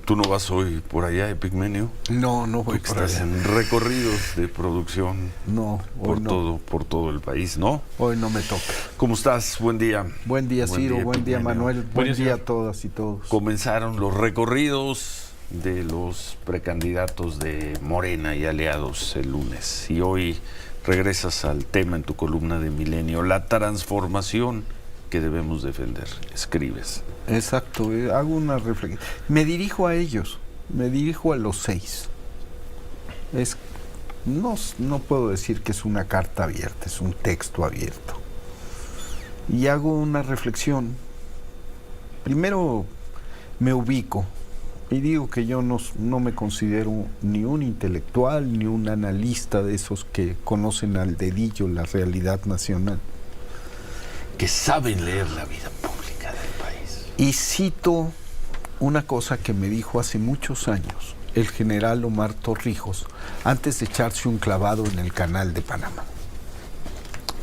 ¿Tú no vas hoy por allá, Epigmenio? No, no voy por Estás allá. en recorridos de producción No, hoy no. por todo el país, ¿no? Hoy no me toca. ¿Cómo estás? Buen día. Buen día, Ciro. Buen día, Epigmenio. Manuel. Buen día a todas y todos. Comenzaron los recorridos de los precandidatos de Morena y aliados el lunes. Y hoy regresas al tema en tu columna de Milenio, la transformación que debemos defender. Escribes. Exacto. Hago una reflexión. Me dirijo a ellos. Me dirijo a los 6. No puedo decir que es una carta abierta, es un texto abierto. Y hago una reflexión. Primero me ubico y digo que yo no me considero ni un intelectual ni un analista de esos que conocen al dedillo la realidad nacional. Que saben leer la vida pública del país. Y cito una cosa que me dijo hace muchos años el general Omar Torrijos antes de echarse un clavado en el canal de Panamá,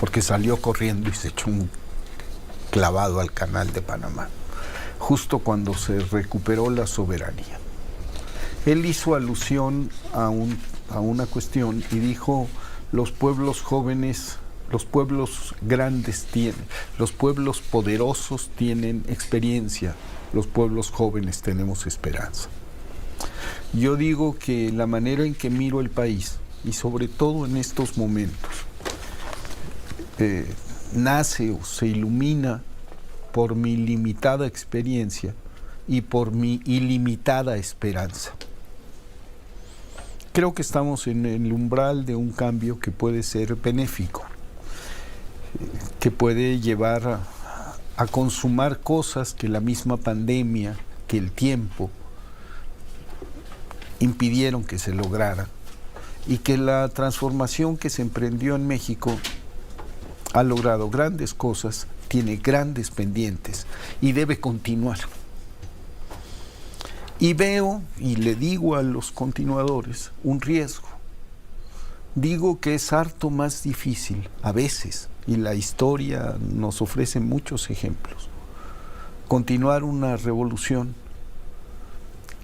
porque salió corriendo y se echó un clavado al canal de Panamá justo cuando se recuperó la soberanía. Él hizo alusión a una cuestión y dijo: los pueblos jóvenes, los pueblos grandes los pueblos poderosos tienen experiencia, los pueblos jóvenes tenemos esperanza. Yo digo que la manera en que miro el país, y sobre todo en estos momentos, nace o se ilumina por mi limitada experiencia y por mi ilimitada esperanza. Creo que estamos en el umbral de un cambio que puede ser benéfico, que puede llevar a consumar cosas que la misma pandemia, que el tiempo, impidieron que se lograra, y que la transformación que se emprendió en México ha logrado grandes cosas, tiene grandes pendientes y debe continuar. Y veo, y le digo a los continuadores, un riesgo. Digo que es harto más difícil, a veces, y la historia nos ofrece muchos ejemplos, continuar una revolución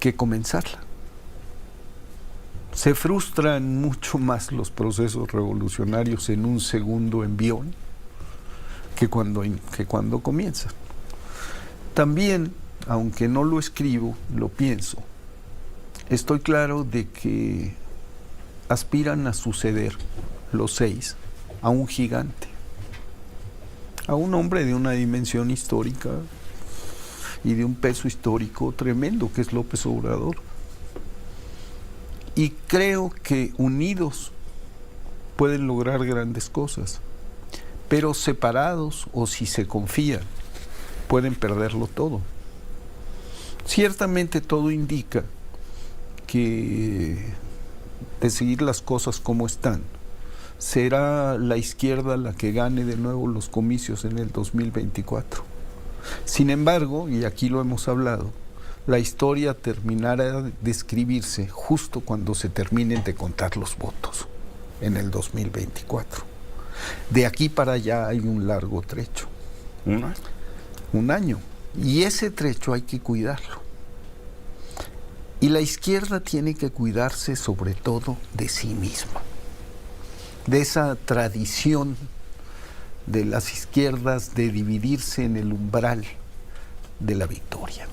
que comenzarla. Se frustran mucho más los procesos revolucionarios en un segundo envión que cuando comienzan. También, aunque no lo escribo, lo pienso. Estoy claro de que aspiran a suceder los 6 a un gigante, a un hombre de una dimensión histórica y de un peso histórico tremendo, que es López Obrador. Y creo que unidos pueden lograr grandes cosas, pero separados, o si se confían, pueden perderlo todo. Ciertamente todo indica que, de seguir las cosas como están, será la izquierda la que gane de nuevo los comicios en el 2024. Sin embargo, y aquí lo hemos hablado, la historia terminará de escribirse justo cuando se terminen de contar los votos, en el 2024. De aquí para allá hay un largo trecho. Un año. Y ese trecho hay que cuidarlo. Y la izquierda tiene que cuidarse sobre todo de sí misma, de esa tradición de las izquierdas de dividirse en el umbral de la victoria.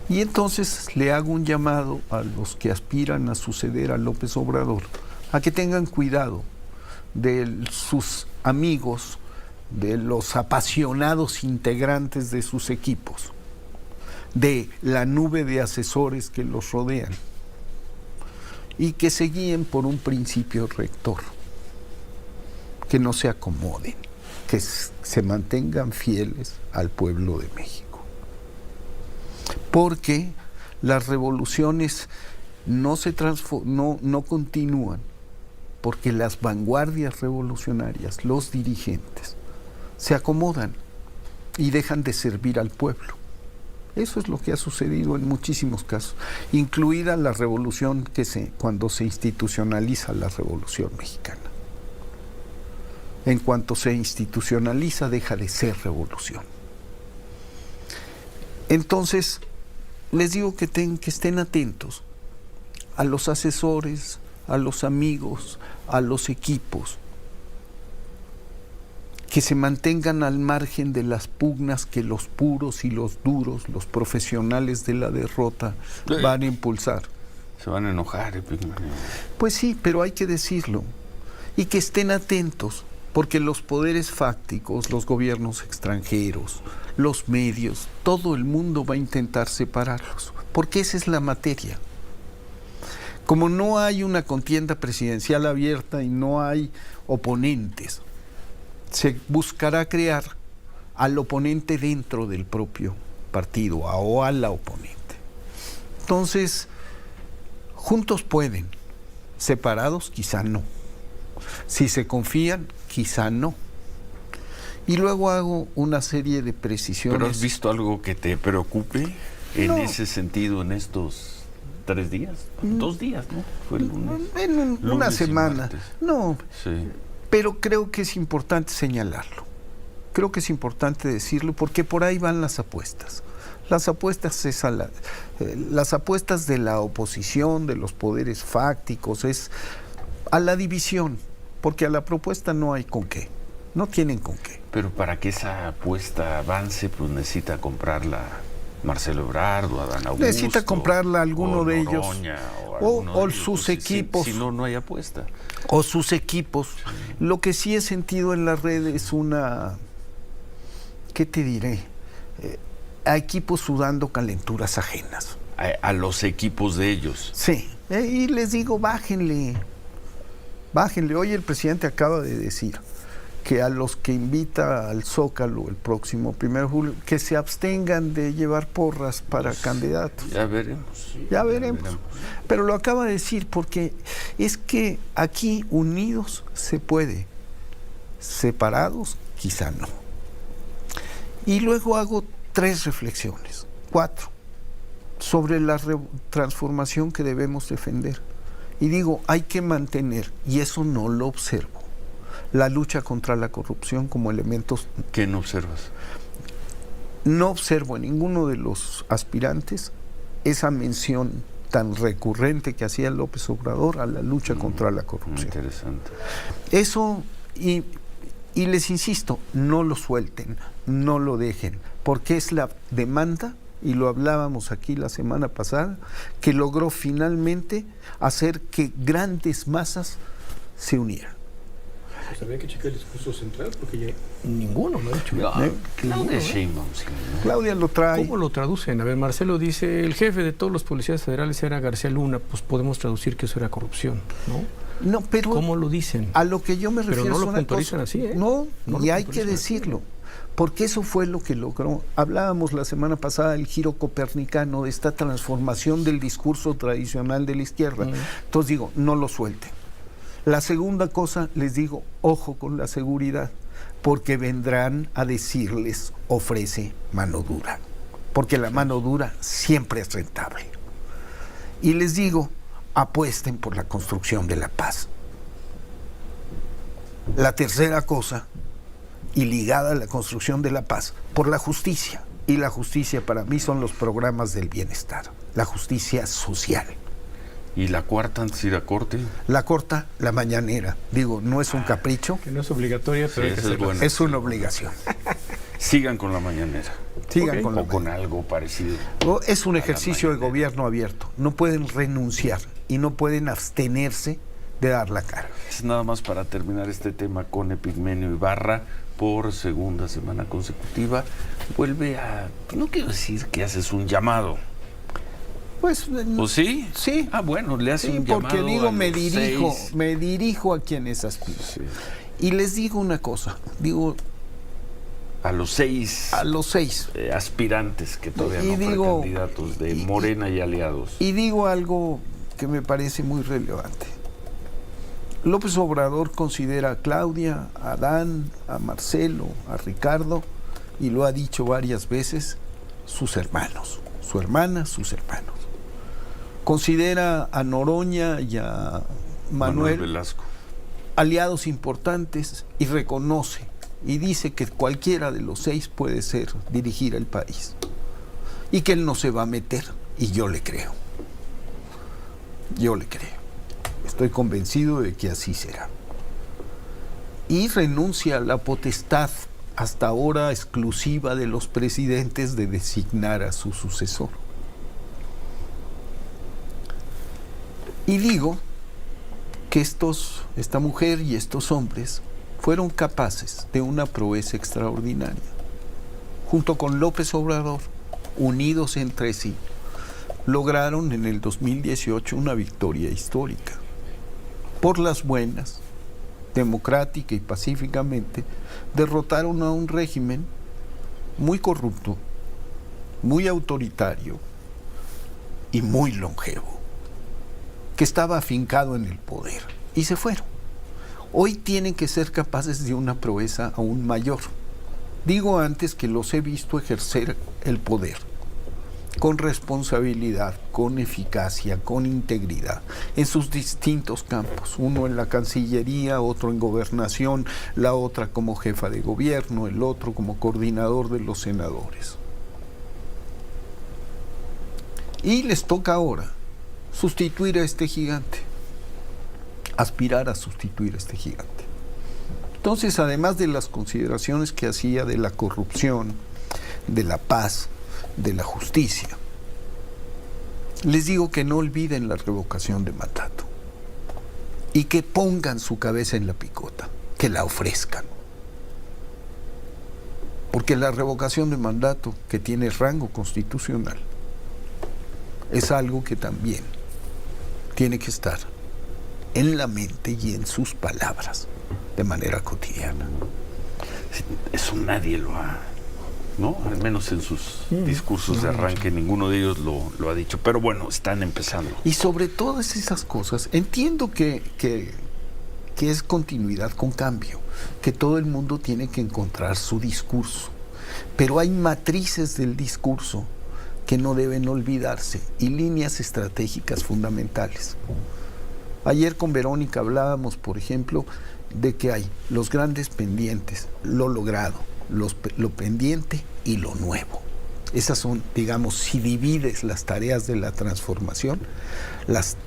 Y entonces le hago un llamado a los que aspiran a suceder a López Obrador, a que tengan cuidado de sus amigos, de los apasionados integrantes de sus equipos, de la nube de asesores que los rodean, y que se guíen por un principio rector, que no se acomoden, que se mantengan fieles al pueblo de México. Porque las revoluciones no continúan, porque las vanguardias revolucionarias, los dirigentes, se acomodan y dejan de servir al pueblo. Eso es lo que ha sucedido en muchísimos casos, incluida la revolución cuando se institucionaliza la Revolución Mexicana. En cuanto se institucionaliza, deja de ser revolución. Entonces, les digo que estén atentos a los asesores, a los amigos, a los equipos, que se mantengan al margen de las pugnas que los puros y los duros, los profesionales de la derrota, van a impulsar. Se van a enojar. Pues sí, pero hay que decirlo. Y que estén atentos, porque los poderes fácticos, los gobiernos extranjeros, los medios, todo el mundo va a intentar separarlos, porque esa es la materia. Como no hay una contienda presidencial abierta y no hay oponentes, se buscará crear al oponente dentro del propio partido o a la oponente. Entonces, juntos pueden, separados quizá no. Si se confían, quizá no. Y luego hago una serie de precisiones. ¿Pero has visto algo que te preocupe en ese sentido en estos 3 días? 2 días, ¿no? Fue el lunes. En una semana. No. Sí. Pero creo que es importante señalarlo. Creo que es importante decirlo porque por ahí van las apuestas. Las apuestas las apuestas de la oposición, de los poderes fácticos, es a la división, porque a la propuesta no hay con qué. No tienen con qué. Pero para que esa apuesta avance, pues necesita comprarla Marcelo Ebrard o Adán Augusto. Necesita comprarla alguno de ellos. O ellos, sus pues, equipos. Si no, no hay apuesta. O sus equipos. Sí. Lo que sí he sentido en la red es una... ¿Qué te diré? A equipos sudando calenturas ajenas. A los equipos de ellos. Sí. Y les digo, bájenle. Bájenle. Hoy el presidente acaba de decir que a los que invita al Zócalo el próximo 1 de julio, que se abstengan de llevar porras para candidatos. Ya veremos. Ya veremos. Pero lo acaba de decir porque es que aquí unidos se puede, separados quizá no. Y luego hago 3 reflexiones, 4, sobre la transformación que debemos defender. Y digo, hay que mantener, y eso no lo observo, la lucha contra la corrupción como elementos... ¿Qué no observas? No observo en ninguno de los aspirantes esa mención tan recurrente que hacía López Obrador a la lucha contra la corrupción. Interesante. Eso, y les insisto, no lo suelten, no lo dejen, porque es la demanda, y lo hablábamos aquí la semana pasada, que logró finalmente hacer que grandes masas se unieran. Pues habría que checar el discurso central porque ya ninguno lo ha hecho. Claudia Sheinbaum, sí, ¿no? Claudia lo trae. ¿Cómo lo traducen? A ver, Marcelo dice, el jefe de todos los policías federales era García Luna, pues podemos traducir que eso era corrupción, ¿no? No, pero... ¿Cómo lo dicen? A lo que yo me refiero... Pero no lo puntualizan así, ¿eh? No, y hay que decirlo, porque eso fue lo que logró. Hablábamos la semana pasada del giro copernicano, de esta transformación del discurso tradicional de la izquierda. Entonces digo, no lo suelten. La segunda cosa, les digo, ojo con la seguridad, porque vendrán a decirles, ofrece mano dura, porque la mano dura siempre es rentable. Y les digo, apuesten por la construcción de la paz. La tercera cosa, y ligada a la construcción de la paz, por la justicia. Y la justicia para mí son los programas del bienestar, la justicia social. ¿Y la cuarta antes de ir a corte? La corta, la mañanera. Digo, no es un capricho. Que no es obligatoria, pero hay que hacerlo. Es una obligación. Sigan con la mañanera. Sigan con la con algo parecido. Es un ejercicio de gobierno abierto. No pueden renunciar y no pueden abstenerse de dar la cara. Es nada más para terminar este tema con Epigmenio Ibarra. Por segunda semana consecutiva vuelve a... No quiero decir que haces un llamado. Pues, ¿o sí? Sí. Ah, bueno, le hace un llamado. Porque digo, a me dirijo a quienes aspiran. Sí. Y les digo una cosa, digo... A los 6 aspirantes que todavía no fueron candidatos de Morena y aliados. Y digo algo que me parece muy relevante. López Obrador considera a Claudia, a Adán, a Marcelo, a Ricardo, y lo ha dicho varias veces, sus hermanos, su hermana, sus hermanos. Considera a Noroña y a Manuel Velasco aliados importantes y reconoce y dice que cualquiera de los 6 puede dirigir el país y que él no se va a meter Y yo le creo. Yo le creo. Estoy convencido de que así será. Y renuncia a la potestad hasta ahora exclusiva de los presidentes de designar a su sucesor. Y digo que esta mujer y estos hombres fueron capaces de una proeza extraordinaria. Junto con López Obrador, unidos entre sí, lograron en el 2018 una victoria histórica. Por las buenas, democrática y pacíficamente, derrotaron a un régimen muy corrupto, muy autoritario y muy longevo, que estaba afincado en el poder, y se fueron. Hoy tienen que ser capaces de una proeza aún mayor. Digo antes que los he visto ejercer el poder con responsabilidad, con eficacia, con integridad, en sus distintos campos, uno en la Cancillería, otro en Gobernación, la otra como jefa de gobierno, el otro como coordinador de los senadores. Y les toca ahora sustituir a este gigante, aspirar a sustituir a este gigante. Entonces, además de las consideraciones que hacía de la corrupción, de la paz, de la justicia, les digo que no olviden la revocación de mandato y que pongan su cabeza en la picota, que la ofrezcan. Porque la revocación de mandato, que tiene rango constitucional, es algo que también tiene que estar en la mente y en sus palabras de manera cotidiana. Eso nadie lo ha, ¿no? Al menos en sus discursos de arranque, ninguno de ellos lo ha dicho. Pero bueno, están empezando. Y sobre todas esas cosas, entiendo que es continuidad con cambio, que todo el mundo tiene que encontrar su discurso. Pero hay matrices del discurso que no deben olvidarse y líneas estratégicas fundamentales. Ayer con Verónica hablábamos, por ejemplo, de que hay los grandes pendientes, lo logrado, lo pendiente y lo nuevo. Esas son, digamos, si divides las tareas de la transformación, los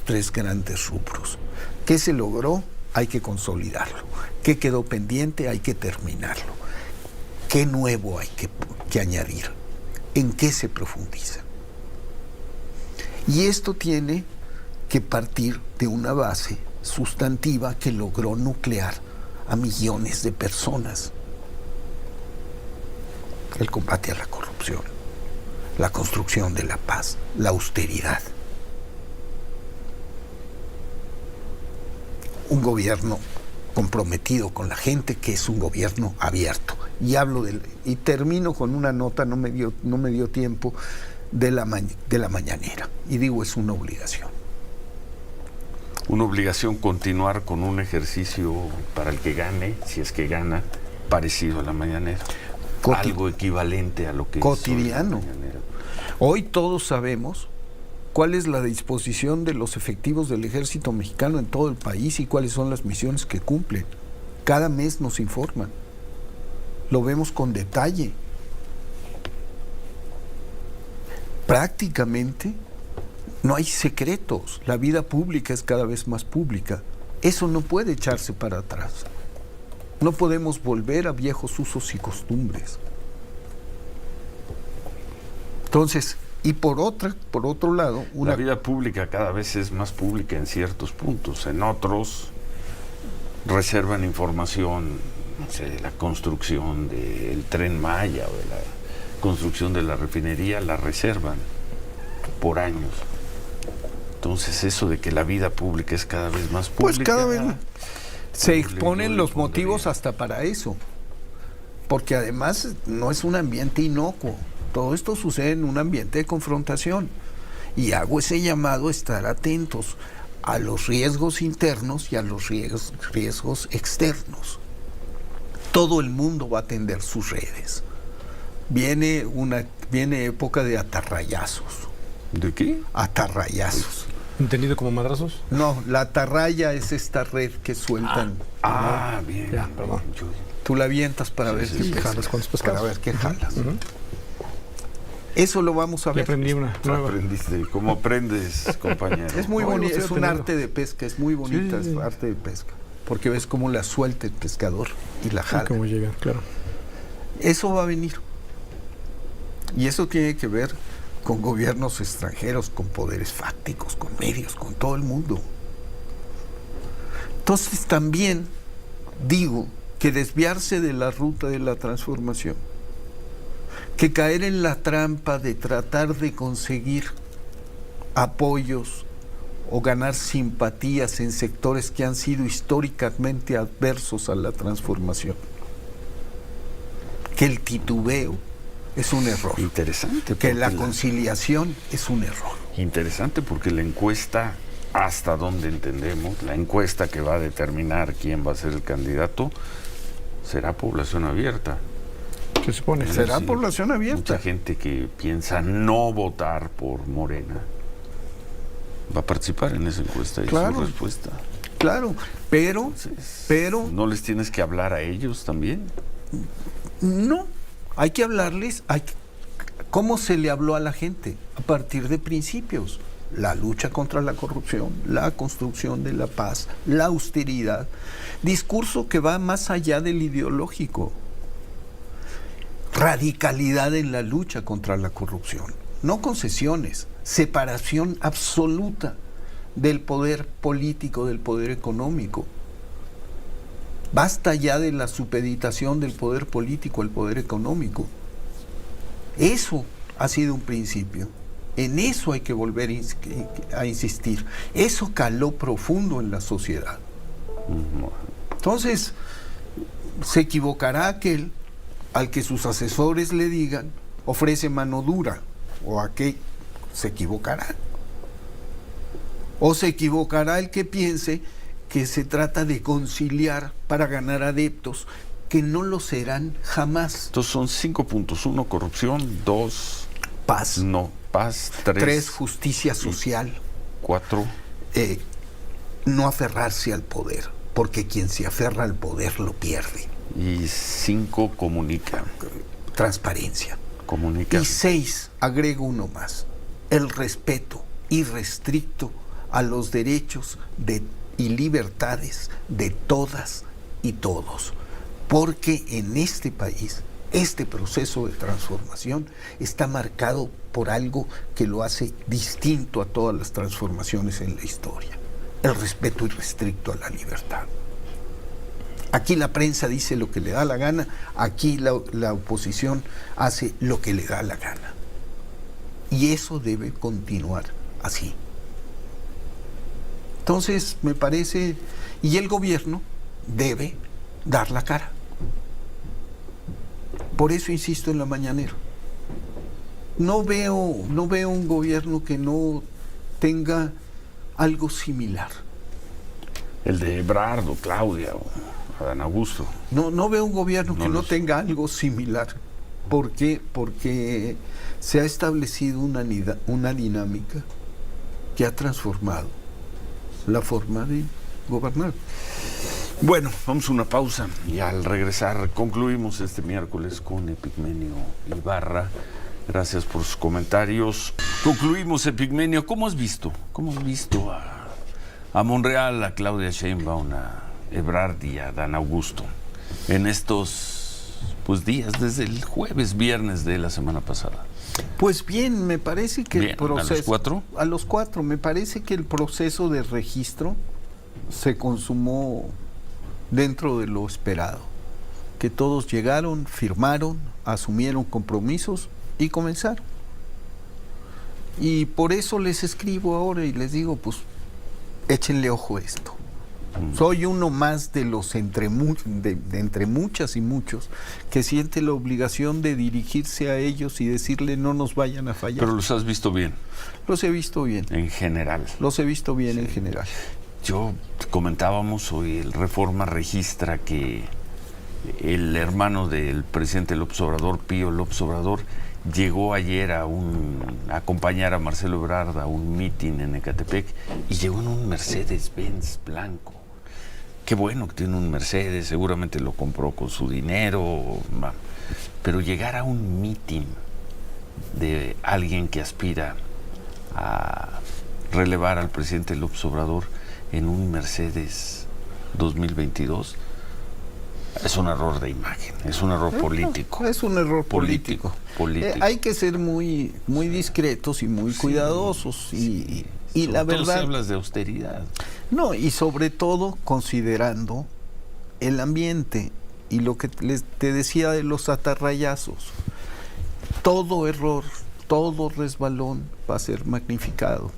tres grandes rubros. ¿Qué se logró? Hay que consolidarlo. ¿Qué quedó pendiente? Hay que terminarlo. ¿Qué nuevo hay que añadir? ¿En qué se profundiza? Y esto tiene que partir de una base sustantiva que logró nuclear a millones de personas. El combate a la corrupción, la construcción de la paz, la austeridad. Un gobierno comprometido con la gente, que es un gobierno abierto. Y termino con una nota, no me dio tiempo, de la mañanera. Y digo, es una obligación. Una obligación continuar con un ejercicio para el que gane, si es que gana, parecido a la mañanera. Algo equivalente a lo que cotidiano. Es la mañanera. Hoy todos sabemos cuál es la disposición de los efectivos del ejército mexicano en todo el país y cuáles son las misiones que cumplen. Cada mes nos informan. Lo vemos con detalle. Prácticamente no hay secretos. La vida pública es cada vez más pública. Eso no puede echarse para atrás. No podemos volver a viejos usos y costumbres. Entonces, y por otro lado, la vida pública cada vez es más pública en ciertos puntos. En otros reservan información, no sé, de la construcción del Tren Maya o de la construcción de la refinería, la reservan por años. Entonces, eso de que la vida pública es cada vez más pública, pues cada vez se exponen los motivos hasta para eso, porque además no es un ambiente inocuo. Todo esto sucede en un ambiente de confrontación y hago ese llamado a estar atentos a los riesgos internos y a los riesgos externos. Todo el mundo va a atender sus redes. Viene época de atarrayazos. ¿De qué? Atarrayazos. ¿Entendido como madrazos? No, la atarraya es esta red que sueltan. Bien. Ya, perdón. Tú la avientas para ver qué jalas con los pescados. Para ver qué jalas. Eso lo vamos a Ya ver. aprendí una nueva. Aprendiste. ¿Cómo aprendes, compañero? Es muy Oye, bonito, estoy es un aprendiendo. arte de pesca, es muy bonita, Sí. es arte de pesca. Porque ves cómo la suelta el pescador y la jala. ¿Cómo llega? Claro. Eso va a venir. Y eso tiene que ver con gobiernos extranjeros, con poderes fácticos, con medios, con todo el mundo. Entonces también digo que desviarse de la ruta de la transformación, que caer en la trampa de tratar de conseguir apoyos o ganar simpatías en sectores que han sido históricamente adversos a la transformación, que el titubeo es un error, Interesante. que la porque conciliación es un error. Interesante porque la encuesta, hasta donde entendemos, la encuesta que va a determinar quién va a ser el candidato, será población abierta. Se supone. Sí. Será población abierta. Mucha gente que piensa no votar por Morena va a participar en esa encuesta y Claro. su respuesta. Claro, pero Entonces, ¿no les tienes que hablar a ellos también? no, hay que hablarles, ¿cómo se le habló a la gente? A partir de principios. La lucha contra la corrupción, la construcción de la paz, la austeridad. Discurso que va más allá del ideológico. Radicalidad en la lucha contra la corrupción. No concesiones, separación absoluta del poder político, del poder económico. Basta ya de la supeditación del poder político al poder económico. Eso ha sido un principio. En eso hay que volver a insistir. Eso caló profundo en la sociedad. Entonces, se equivocará aquel al que sus asesores le digan, ofrece mano dura, o aquel se equivocará. O se equivocará el que piense que se trata de conciliar para ganar adeptos, que no lo serán jamás. Entonces son 5 puntos. 1, corrupción. 2, Paz. no, paz. 3, justicia social. 4, No aferrarse al poder, porque quien se aferra al poder lo pierde. y 5, comunica. Transparencia. Comunica. Y 6, agrego uno más, el respeto irrestricto a los derechos y libertades de todas y todos. Porque en este país, este proceso de transformación está marcado por algo que lo hace distinto a todas las transformaciones en la historia. El respeto irrestricto a la libertad. Aquí la prensa dice lo que le da la gana, aquí la oposición hace lo que le da la gana. Y eso debe continuar así. Entonces, me parece, y el gobierno debe dar la cara. Por eso insisto en la mañanera. No veo un gobierno que no tenga algo similar. El de Ebrard o Claudia o Adán Augusto. No veo un gobierno que no sé. tenga algo similar. ¿Por qué? Porque se ha establecido una dinámica que ha transformado la forma de gobernar. Bueno, vamos a una pausa y al regresar concluimos este miércoles con Epigmenio Ibarra. Gracias por sus comentarios. Concluimos, Epigmenio. ¿Cómo has visto a Monreal, a Claudia Sheinbaum, a Ebrard y a Adán Augusto en estos días, desde el jueves, viernes de la semana pasada? Pues bien, me parece que Bien, el proceso... ¿a los 4? A los 4, me parece que el proceso de registro se consumó dentro de lo esperado. Que todos llegaron, firmaron, asumieron compromisos y comenzaron. Y por eso les escribo ahora y les digo, pues, échenle ojo a esto. Soy uno más de los entre muchas y muchos que siente la obligación de dirigirse a ellos y decirle no nos vayan a fallar. Pero los has visto bien, Los he visto bien. en general. Los he visto bien en general. Yo comentábamos hoy, el Reforma registra que el hermano del presidente López Obrador, Pío López Obrador, llegó ayer a acompañar a Marcelo Ebrard a un mitin en Ecatepec y llegó en un Mercedes-Benz blanco. Qué bueno que tiene un Mercedes, seguramente lo compró con su dinero, pero llegar a un mitin de alguien que aspira a relevar al presidente López Obrador en un Mercedes 2022, es un error de imagen, es un error político. Es un error político. Hay que ser muy discretos y muy cuidadosos. Y la verdad, si hablas de austeridad. No, y sobre todo considerando el ambiente y lo que te decía de los atarrayazos. Todo error, todo resbalón va a ser magnificado.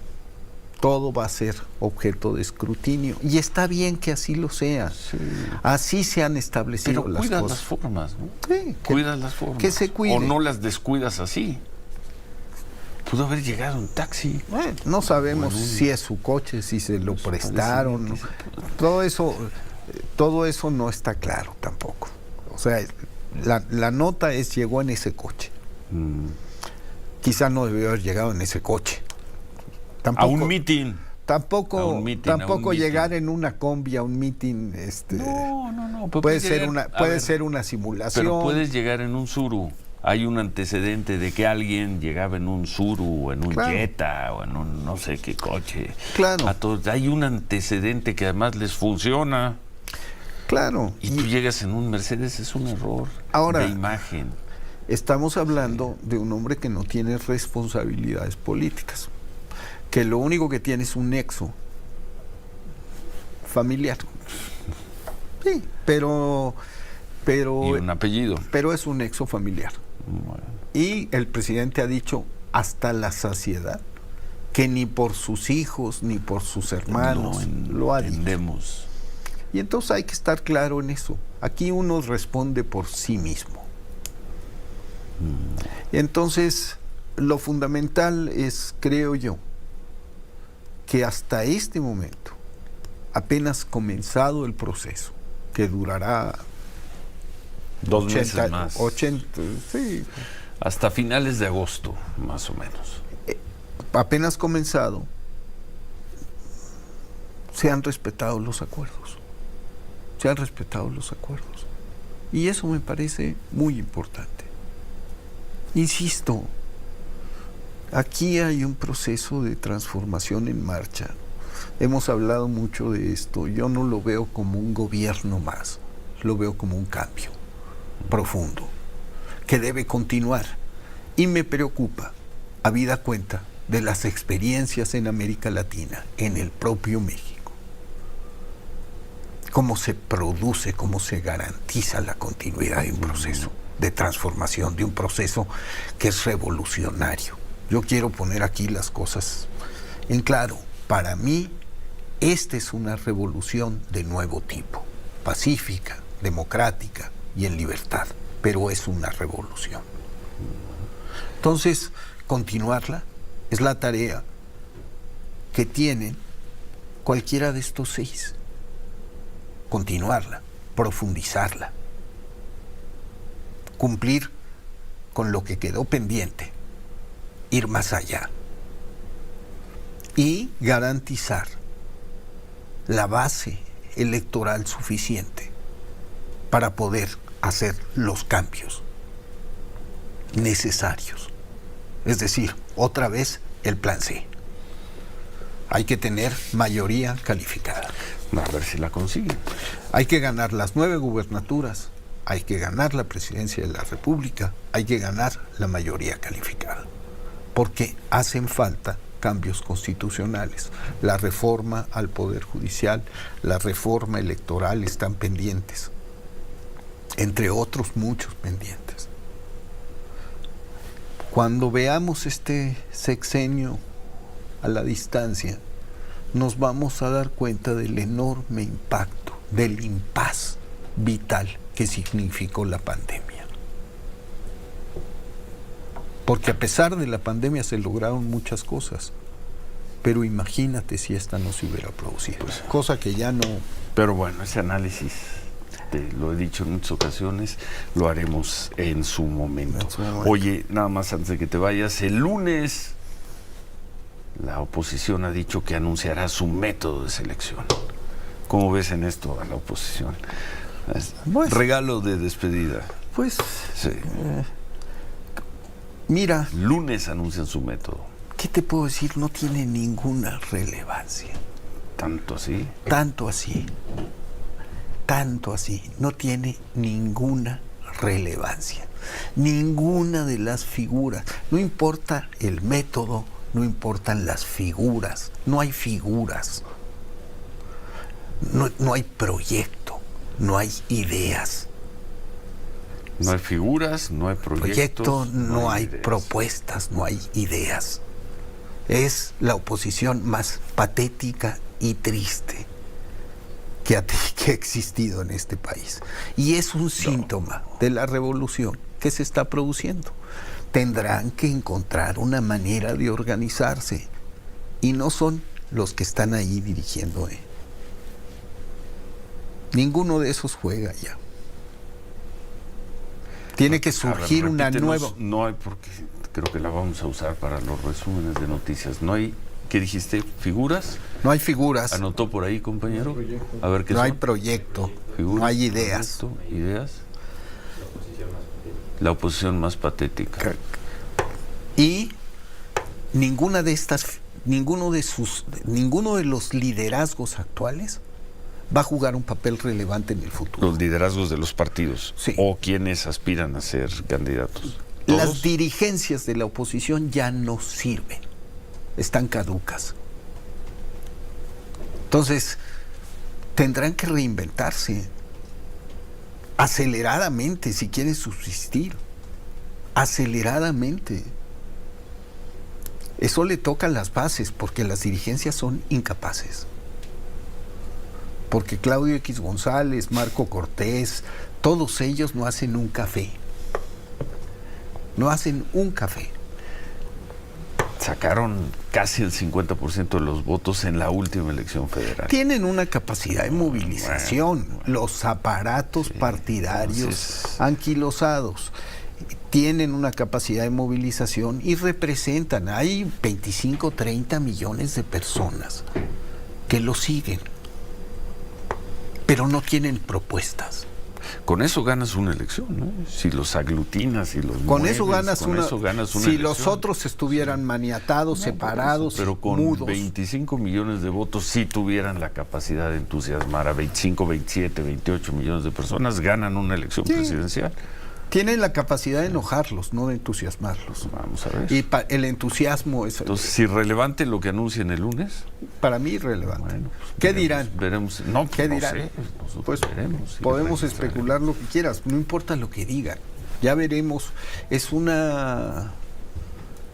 Todo va a ser objeto de escrutinio. Y está bien que así lo sea. Sí. Así se han establecido las cosas. Pero cuidas las formas, ¿no? Sí, cuidas las formas. Que se cuide. O no las descuidas así. Pudo haber llegado un taxi. Bueno, no sabemos si es su coche, si se lo prestaron. ¿No? Todo eso no está claro tampoco. O sea, la nota es llegó en ese coche. Quizá no debió haber llegado en ese coche. Tampoco, a un meeting. Tampoco llegar en una combi a un meeting. No. Puede ser una simulación. Pero puedes llegar en un Tsuru. Hay un antecedente de que alguien llegaba en un Tsuru, o en un Jetta, o en un no sé qué coche. Claro. Hay un antecedente que además les funciona. Claro. Y tú llegas en un Mercedes, es un error de imagen. Estamos hablando de un hombre que no tiene responsabilidades políticas, que lo único que tiene es un nexo familiar. Sí, pero y un apellido. Pero es un nexo familiar. Bueno. Y el presidente ha dicho hasta la saciedad que ni por sus hijos ni por sus hermanos lo ha dicho. Y entonces hay que estar claro en eso. Aquí uno responde por sí mismo. Entonces, lo fundamental es, creo yo, que hasta este momento, apenas comenzado el proceso, que durará 2 meses más. 80, sí. Hasta finales de agosto, más o menos. Apenas comenzado, se han respetado los acuerdos. Se han respetado los acuerdos. Y eso me parece muy importante. Insisto, aquí hay un proceso de transformación en marcha. Hemos hablado mucho de esto. Yo no lo veo como un gobierno más, lo veo como un cambio profundo que debe continuar. Y me preocupa, habida cuenta de las experiencias en América Latina, en el propio México, cómo se produce, cómo se garantiza la continuidad de un proceso de transformación, de un proceso que es revolucionario. Yo quiero poner aquí las cosas en claro. Para mí, esta es una revolución de nuevo tipo, pacífica, democrática y en libertad, pero es una revolución. Entonces, continuarla es la tarea que tienen cualquiera de estos 6. Continuarla, profundizarla, cumplir con lo que quedó pendiente, ir más allá y garantizar la base electoral suficiente para poder hacer los cambios necesarios. Es decir, otra vez el plan C. Hay que tener mayoría calificada. A ver si la consiguen. Hay que ganar las 9 gubernaturas, hay que ganar la presidencia de la República, hay que ganar la mayoría calificada. Porque hacen falta cambios constitucionales. La reforma al Poder Judicial, la reforma electoral están pendientes, entre otros muchos pendientes. Cuando veamos este sexenio a la distancia, nos vamos a dar cuenta del enorme impacto, del impas vital que significó la pandemia. Porque a pesar de la pandemia se lograron muchas cosas, pero imagínate si esta no se hubiera producido, pues, cosa que ya no... Pero bueno, ese análisis, lo he dicho en muchas ocasiones, lo haremos en su momento. Oye, nada más antes de que te vayas, el lunes la oposición ha dicho que anunciará su método de selección. ¿Cómo ves en esto a la oposición? Pues, regalo de despedida. Pues... Sí. Mira, Lunes anuncian su método. ¿qué te puedo decir? No tiene ninguna relevancia. ¿Tanto así? Tanto así, no tiene ninguna relevancia. Ninguna de las figuras. No importa el método, no importan las figuras. No hay figuras. No hay proyecto, no hay ideas. No hay figuras, no hay proyectos. No hay ideas. propuestas, no hay ideas. Es la oposición más patética y triste que ha existido en este país. Y es un síntoma de la revolución que se está produciendo. Tendrán que encontrar una manera de organizarse. Y no son los que están ahí dirigiendo. Ninguno de esos juega ya. Tiene que surgir una nueva... No hay, porque creo que la vamos a usar para los resúmenes de noticias. No hay, ¿qué dijiste? ¿Figuras? No hay figuras. ¿Anotó por ahí, compañero? A ver qué No son. hay proyecto. Figuras, No hay ideas. proyecto, ideas. La oposición más patética. Y ninguna de estas, ninguno de los liderazgos actuales va a jugar un papel relevante en el futuro. Los liderazgos de los partidos. Sí. O quienes aspiran a ser candidatos. Las ¿Todos? dirigencias de la oposición ya no sirven. Están caducas. Entonces, tendrán que reinventarse aceleradamente si quieren subsistir. Aceleradamente. Eso le toca a las bases porque las dirigencias son incapaces. Porque Claudio X González, Marco Cortés, todos ellos no hacen un café. No hacen un café. Sacaron casi el 50% de los votos en la última elección federal. Tienen una capacidad de movilización. Bueno. Los aparatos partidarios Entonces, anquilosados tienen una capacidad de movilización y representan. Hay 25, 30 millones de personas que lo siguen, pero no tienen propuestas. con eso ganas una elección, ¿no? Si los aglutinas y los Con mueves, eso ganas con una. eso ganas una si elección. los otros estuvieran maniatados, No, separados, pero con mudos. 25 millones de votos, si tuvieran la capacidad de entusiasmar a 25, 27, 28 millones de personas, ganan una elección Sí. presidencial. Tienen la capacidad de enojarlos, no de entusiasmarlos. Vamos a ver. Y el entusiasmo es, Entonces, irrelevante lo que anuncien el lunes. para mí, irrelevante. Bueno, pues ¿Qué veremos, dirán? Veremos. No, ¿Qué no dirán? sé, nosotros Pues veremos. podemos Sí, especular lo que quieras, no importa lo que digan. Ya veremos. Es una...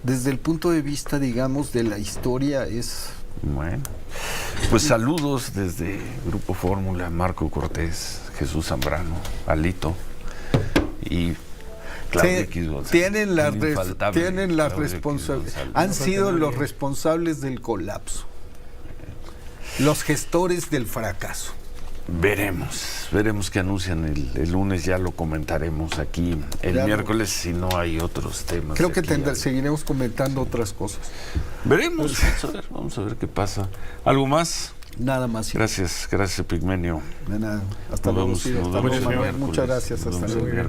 Desde el punto de vista, digamos, de la historia, es... Bueno, pues saludos desde Grupo Fórmula, Marco Cortés, Jesús Zambrano, Alito y Claudio X González. Tienen la El infaltable tienen la Claudio X responsabilidad. González. Han sido los responsables del colapso. Los gestores del fracaso. Veremos qué anuncian el lunes, ya lo comentaremos aquí el Claro. miércoles si no hay otros temas. Creo que aquí. seguiremos comentando otras cosas. Veremos, vamos a ver qué pasa. ¿Algo más? Nada más. Gracias, Pigmenio. De nada. Hasta Nos luego. vemos- Sí, nos hasta vemos luego, el Manuel. miércoles. Muchas gracias. Nos Hasta vemos el luego. miércoles.